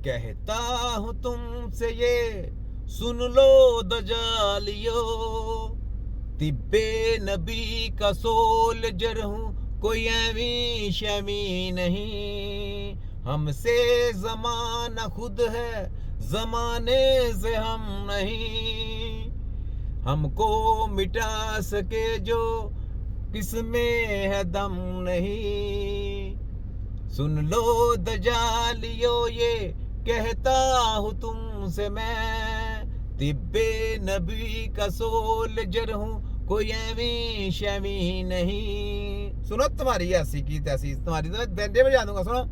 कहता हूँ तुमसे ये सुन लो दजालियो, तिब्बे नबी का सोल्जर हूँ, कोई एवी शमी नहीं। हमसे जमाना खुद है, जमाने से हम नहीं। हमको मिटा सके जो किसमें है दम नहीं। सुन लो दजालियो ये कहता हूँ तुमसे मैं, तिब्बे नबी का सोल्जर हूँ, कोई एवी शमी नहीं। सुनो तुम्हारी ऐसी की तैसी, तुम्हारी तो मैं बैंडे बजा दूंगा। सुनो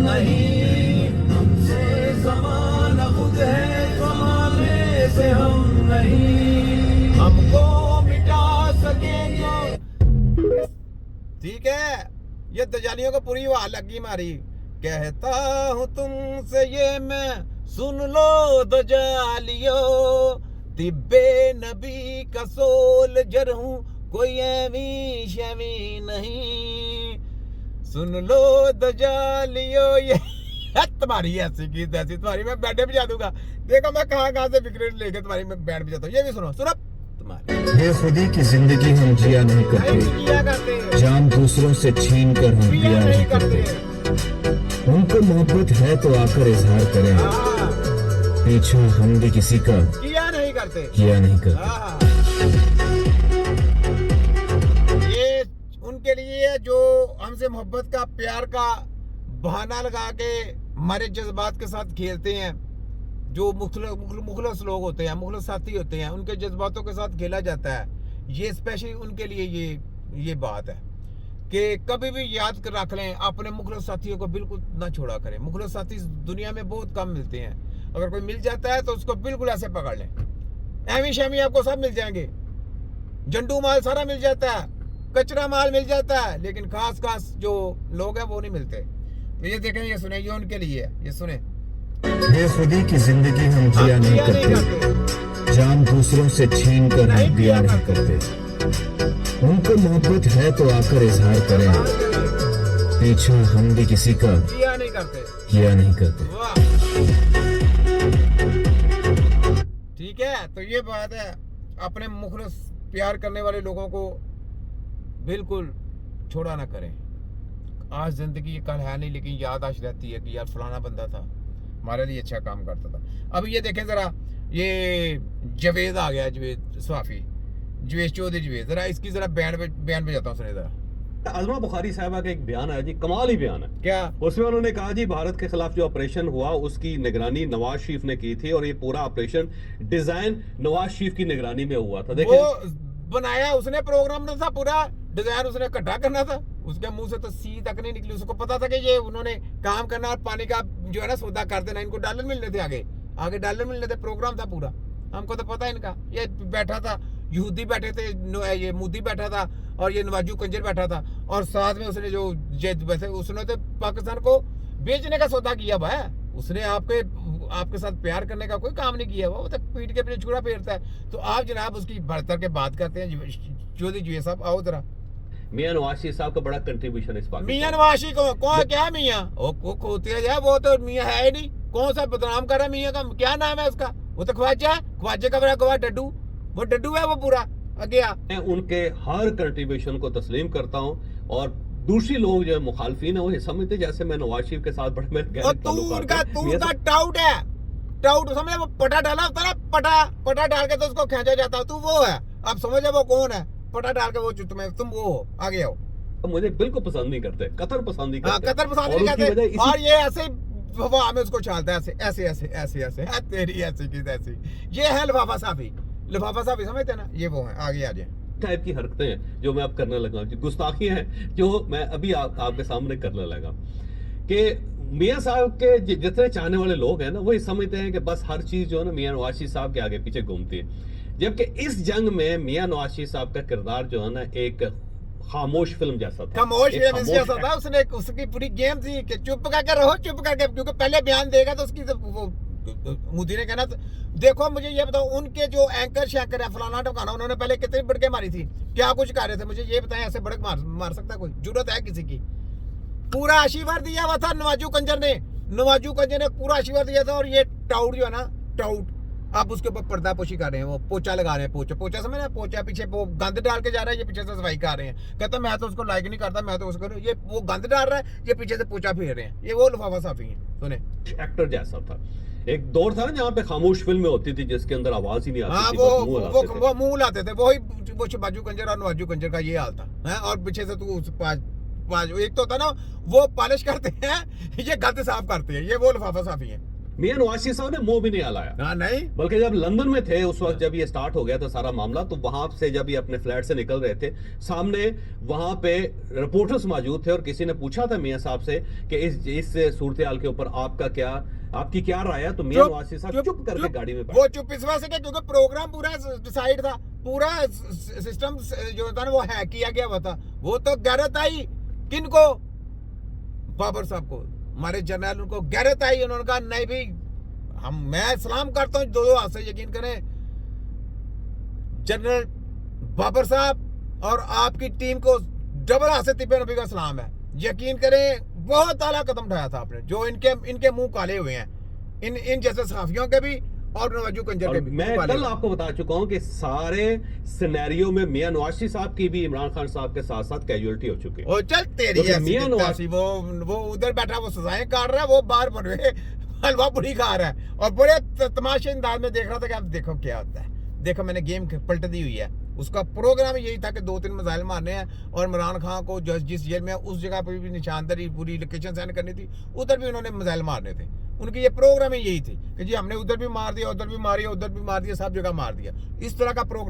नहीं, हमसे ज़माना खुद है, ज़माने से हम नहीं। हमको मिटा सकेंगे। ठीक है, ये दजालियों को पूरी वाह लगी मारी। कहता हूँ तुमसे ये मैं, सुन लो दजालियो, तिब्बे नबी का सोल्जर हूँ, कोई एवी शमी नहीं। सुन लो दजालियो ये तुम्हारी ऐसी की तैसी, तुम्हारी मैं बैंडे बजा दूंगा। देखो मैं कहाँ से विक्रेट लेके तुम्हारी मैं बैंड बजाता हूँ। ये भी सुनो, सुनो तुम्हारी। बेखुदी की जिंदगी हम जिया नहीं करते, जान दूसरों से छीन कर हम पिया नहीं करते। उनको मोहब्बत है तो आकर इजहार करें, पीछा हम भी किसी का किया नहीं करते। ये उनके लिए जो हमसे मोहब्बत का, प्यार का बहाना लगा के हमारे जज्बात के साथ खेलते हैं। जो मुखलस लोग होते हैं, मुखलस साथी होते हैं, उनके जज्बातों के साथ खेला जाता है। ये स्पेशली उनके लिए ये बात है कि कभी भी याद कर रख लें, अपने मुखलस साथियों को बिल्कुल ना छोड़ा करें। मुखलस साथी दुनिया में बहुत कम मिलते हैं। अगर कोई मिल जाता है तो उसको बिल्कुल ऐसे पकड़ लें। एमी शमी आपको सब मिल जाएंगे, जंडू माल सारा मिल जाता है, कचरा माल मिल जाता है, लेकिन खास जो लोग हैं वो नहीं मिलते। तो ये देखें, ये सुने, ये उनके लिए है, ये सुने। बेखुदी की जिंदगी हम जिया नहीं करते, जान दूसरों से छीन कर हम पिया नहीं करते। उनको मोहब्बत है तो आकर इजहार करें, पीछा हम भी किसी का किया नहीं करते। वाह, ठीक है। तो ये बात है, अपने मुखलिस प्यार करने वाले लोगों को बिल्कुल छोड़ा ना करें। आज जिंदगी कल है नहीं, लेकिन याद आज रहती है कि यार फलाना बंदा था, हमारे लिए अच्छा काम करता था। अब ये देखें जरा, ये जवेद आ गया, जवेद सवाफी, जवेद चौधरी जवेद, जरा इसकी जरा बयान बजाता हूँ, सुने जरा। आजमा बुखारी साहबा का एक बयान है जी, कमाल ही बयान है। क्या? उसमें उन्होंने कहा जी, भारत के खिलाफ जो ऑपरेशन हुआ उसकी निगरानी नवाज शरीफ ने की थी, और ये पूरा ऑपरेशन डिजाइन नवाज शरीफ की निगरानी में हुआ था। देखिए, वो बनाया उसने, प्रोग्राम ना था, पूरा डिजाइन उसने इकट्ठा करना था। उसके मुंह से तो सी तक नहीं निकली। उसको पता था कि ये उन्होंने काम करना और पानी का जो है ना सौदा कर देना, इनको डॉलर मिलने थे, आगे डॉलर मिलने थे, प्रोग्राम था पूरा। हमको तो पता है इनका। ये बैठा था, यहूदी बैठे थे, ये मोदी बैठा था, और ये नवाजू कंजर बैठा था, और साथ में उसने जो वैसे उसने तो पाकिस्तान को बेचने का सौदा किया भाई। उसने आपके साथ प्यार करने का कोई काम नहीं किया। वो तक पीठ के पीछे छुरा फेरता है। तो आप जनाब उसकी बढ़तर के बात करते हैं। चौधरी जी साहब आओ जरा। मियां नवाज शरीफ साहब का बड़ा कंट्रीब्यूशन इस बात। मियां नवाज शरीफ कौन, क्या मियां? वो तो मियां है ही नहीं। कौन सा बदनाम कर रहा है मियां का? क्या नाम है उसका? वो तो ख्वाजा है, ख्वाजे का बड़ा गवाह डड्डू। वो डड्डू है वो पूरा। गया मैं उनके हर कंट्रीब्यूशन को तस्लीम करता हूँ, और दूसरी लोग जो मुखालफिन है वो समझते जैसे मैं नवाज शरीफ के साथ बड़े उनका टाउट है, टाउट समझे। वो पटा डाला होता है ना, पटा डाल के तो उसको खींचा जाता है। तू वो है, अब समझे वो कौन है? पटा डाल के वो तुम वो हो, आगे आओ। मुझे बिल्कुल पसंद नहीं करते, कतर पसंद नहीं करते, कतर पसंद नहीं करते। और ये ऐसे हवा में उसको छालता है, ऐसे तेरी ऐसी की तैसी। ये है लिफाफा साफी समझते ना, ये वो है। आगे आ जाए। टाइप की हरकतें हैं जो मैं अब करने लगा, गुस्ताखी हैं जो मैं अभी आपके सामने करने लगा, कि मियां साहब के जितने चाहने वाले लोग हैं ना, वो समझते हैं कि बस हर चीज जो है ना मियां नवाज शरीफ साहब के आगे पीछे घूमती है। जबकि इस जंग में मियां नवाज शरीफ साहब का किरदार जो है ना एक खामोश फिल्म जैसा था। खामोश फिल्म जैसा था। उसने उसकी पूरी गेम थी कि चुप करके रहो, चुप करके, क्योंकि पहले बयान देगा तो उसकी वो मोदी ने कहना देखो मुझे ये बताओ, उनके जो एंकर शैंकर है फलाना ढकाना, उन्होंने पहले कितनी बड़के मारी थी, क्या कुछ कर रहे थे, मुझे ये बताएं। ऐसे बड़क मार सकता कोई? जरूरत है किसी की? पूरा आशीर्वाद दिया हुआ था नवाजू कंजर ने पूरा आशीर्वाद दिया था। और ये टाउट जो है ना, टाउट, आप उसके ऊपर पर्दापोशी कर रहे हैं, वो पोचा लगा रहे हैं, पोचा समझ रहे हैं, पोचा पीछे वो गंद डाल के जा रहा है, ये पीछे से सफाई कर रहे हैं। कहता मैं तो उसको लाइक नहीं करता, मैं तो उसको, ये वो गंद डाल रहा है, ये पीछे से पोचा फेर रहे हैं, ये वो लिफाफा साफी है। सुने, एक्टर जैसा था। एक दौर था जहाँ पे खामोश फिल्में होती थी जिसके अंदर आवाज ही नहीं आती हाँ, थी, बस मुंह हिलाते थे। वो मुंह लाते थे, वही वो बाजू कंजर और नवाजू कंजर का ये हाल था है? और पीछे से तू एक तो होता ना, वो पॉलिश करते हैं, ये गंद साफ करते हैं, ये वो लिफाफा साफी है। मियां नवाज शरीफ साहब ने मुंह भी नहीं हलाया। हाँ, नहीं, बल्कि जब लंदन में थे उस वक्त, जब ये स्टार्ट हो गया था सारा मामला, तो वहां से जब ये अपने फ्लैट से निकल रहे थे, सामने वहां पे रिपोर्टर्स मौजूद थे और किसी ने पूछा था मियां साहब से कि इस सूरत हाल के ऊपर आपकी क्या राय है, तो मियां नवाज शरीफ साहब चुप करके गाड़ी में वो चुप इस वजह से क्योंकि प्रोग्राम पूरा डिसाइड था, पूरा सिस्टम जो था ना वो हैक किया गया हुआ था। वो तो गैरत आई किनको? बाबर साहब को, हमारे जर्नल, उनको गैरत आई, उन्होंने कहा नहीं भाई, मैं सलाम करता हूं दो हाथ से, यकीन करें जनरल बाबर साहब और आपकी टीम को डबल हाथ से तिब्बे नबी का सलाम है। यकीन करें बहुत आला कदम उठाया था आपने, जो इनके मुंह काले हुए हैं, इन जैसे सहाफियों के भी और नवाजू कंजर के भी। मैं कल आपको बता चुका हूं कि सारे सिनेरियो में मियां नवाज शरीफ साहब की भी इमरान खान साहब के साथ साथ कैजुअलिटी हो चुकी है। ओ चल तेरी तो ऐसी मियां नवाज, वो उधर बैठा, वो सजाएं काट रहा है, वो बाहर बने हलवा पूरी खा रहा है और बड़े तमाशे अंदाज में देख रहा था कि अब देखो क्या होता है, देखो मैंने गेम पलट दी हुई है। उसका प्रोग्राम यही था कि 2-3 मिसाइल मारने हैं और इमरान खान को जिस जेल में उस जगह पर भी निशानदारी पूरी लोकेशन सेंड करनी थी, उधर भी उन्होंने मिसाइल मारने थे। उनकी ये प्रोग्राम ही यही थी कि जी हमने उधर भी मार दिया, उधर भी मारी, उधर भी मार दिया, सब जगह मार दिया। इस तरह का प्रोग्राम